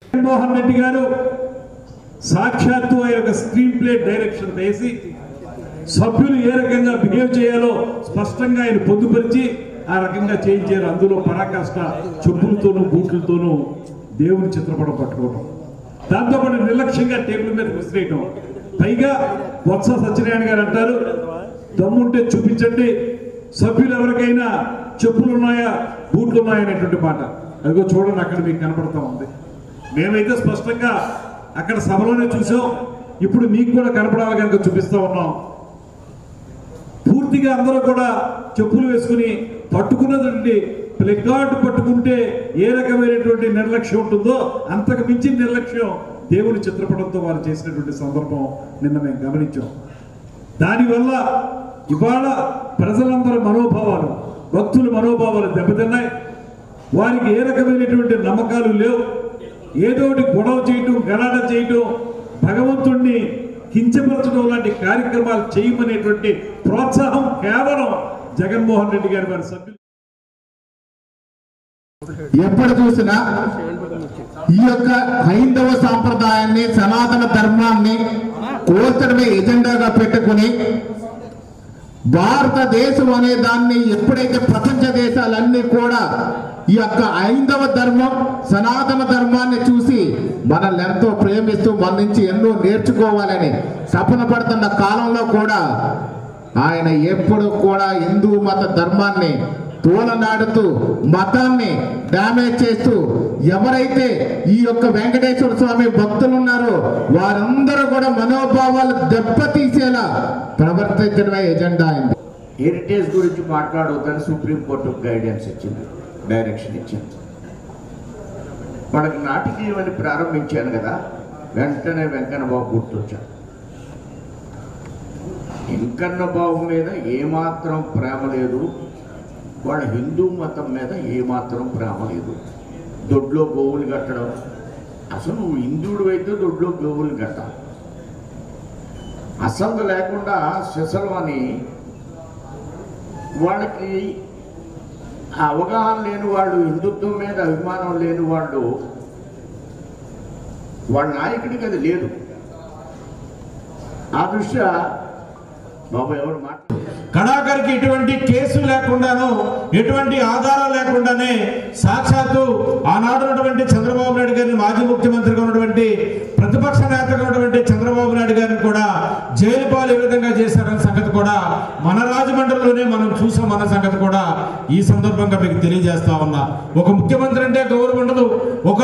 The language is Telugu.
జగన్మోహన్ రెడ్డి గారు సాక్షాత్తు ఆ యొక్క స్క్రీన్ ప్లే డైరెక్షన్ వేసి సభ్యులు ఏ రకంగా బిహేవ్ చేయాలో స్పష్టంగా ఆయన పొందుపరిచి ఆ రకంగా చేయించారు. అందులో పరాకాష్ట చెప్పులతోనూ బూట్లతోనూ దేవుని చిత్రపటం పట్టుకోవడం, దాంతోపాటు నిర్లక్ష్యంగా టేబుల్ మీద విసిరేయటం. పైగా బొత్స సత్యనారాయణ గారు అంటారు, దమ్ముంటే చూపించండి, సభ్యులు ఎవరికైనా చెప్పులు ఉన్నాయా బూట్లు ఉన్నాయా అనేటువంటి మాట. అదిగో చూడండి, అక్కడ మీకు కనపడతా ఉంది. మేమైతే స్పష్టంగా అక్కడ సభలోనే చూసాం, ఇప్పుడు మీకు కూడా కనపడాలి కనుక చూపిస్తా ఉన్నాం. పూర్తిగా అందరూ కూడా చెప్పులు వేసుకుని పట్టుకున్నదండి ప్లెకార్డు పట్టుకుంటే ఏ రకమైనటువంటి నిర్లక్ష్యం ఉంటుందో అంతకు మించిన నిర్లక్ష్యం దేవుని చిత్రపటంతో వారు చేసినటువంటి సందర్భం నిన్న మేము గమనించాం. దానివల్ల ఇవాళ ప్రజలందరూ మనోభావాలు, భక్తుల మనోభావాలు దెబ్బతిన్నాయి. వారికి ఏ రకమైనటువంటి నమ్మకాలు లేవు. ఏదోటి గొడవ చేయటం, గలాట చేయటం, భగవంతుణ్ణి కించపరచడం లాంటి కార్యక్రమాలు చేయమనేటువంటి ప్రోత్సాహం కేవలం జగన్మోహన్ రెడ్డి గారి వారి సభ్యులు. ఎప్పుడు చూసినా ఈ యొక్క హైందవ సాంప్రదాయాన్ని, సనాతన ధర్మాన్ని కోల్చడమే ఎజెండాగా పెట్టుకుని భారతదేశం అనే దాన్ని ఎప్పుడైతే ప్రపంచ దేశాలన్నీ కూడా ఈ యొక్క హైందవ ధర్మం, సనాతన ధర్మాన్ని చూసి మనల్ని ఎంతో ప్రేమిస్తూ మన నుంచి ఎన్నో నేర్చుకోవాలని తపన పడుతున్న కాలంలో కూడా ఆయన ఎప్పుడు కూడా హిందూ మత ధర్మాన్ని తోలనాడుతూ మతాన్ని డ్యామేజ్ చేస్తూ ఎవరైతే ఈ యొక్క వెంకటేశ్వర స్వామి భక్తులు ఉన్నారో వారందరూ కూడా మనోభావాలు దెబ్బతీసేలా ప్రవర్తించడమే ఎజెండా అయింది. హెరిటేజ్ గురించి మాట్లాడొద్దని సుప్రీంకోర్టు గైడెన్స్ ఇచ్చింది, డైరెక్షన్ ఇచ్చింది. మనకు నాటకీయం అని ప్రారంభించాను కదా, వెంటనే వెంకన్న బాబు గుర్తొచ్చాడు. వెంకన్న బాబు మీద ఏమాత్రం ప్రేమ లేదు, వాళ్ళ హిందూ మతం మీద ఏమాత్రం ప్రేమ లేదు. దొడ్లో గోవులు కట్టడం, అసలు నువ్వు హిందువుడు అయితే దొడ్లో గోవులు కట్టాలి. అసలు లేకుండా సిసలు అని వాళ్ళకి అవగాహన లేని వాళ్ళు, హిందుత్వం మీద అభిమానం లేని వాళ్ళు, వాళ్ళ నాయకుడికి అది లేదు. ఆ దృష్ట్యా బాబు ఎవరు కడాకర్కి ఎటువంటి కేసు లేకుండాను, ఎటువంటి ఆధారం లేకుండానే సాక్షాత్తు ఆనాడు ఉన్నటువంటి చంద్రబాబు నాయుడు గారిని, మాజీ ముఖ్యమంత్రిగా ఉన్నటువంటి ప్రతిపక్ష నేతగా ఉన్నటువంటి చంద్రబాబు నాయుడు గారిని కూడా జైలు పాలు ఏ విధంగా చేశారన్న సంగతి కూడా మన రాజమండ్రిలోనే మనం చూసాం అన్న సంగతి కూడా ఈ సందర్భంగా మీకు తెలియజేస్తా ఉన్నా. ఒక ముఖ్యమంత్రి అంటే గౌరవం ఉండదు, ఒక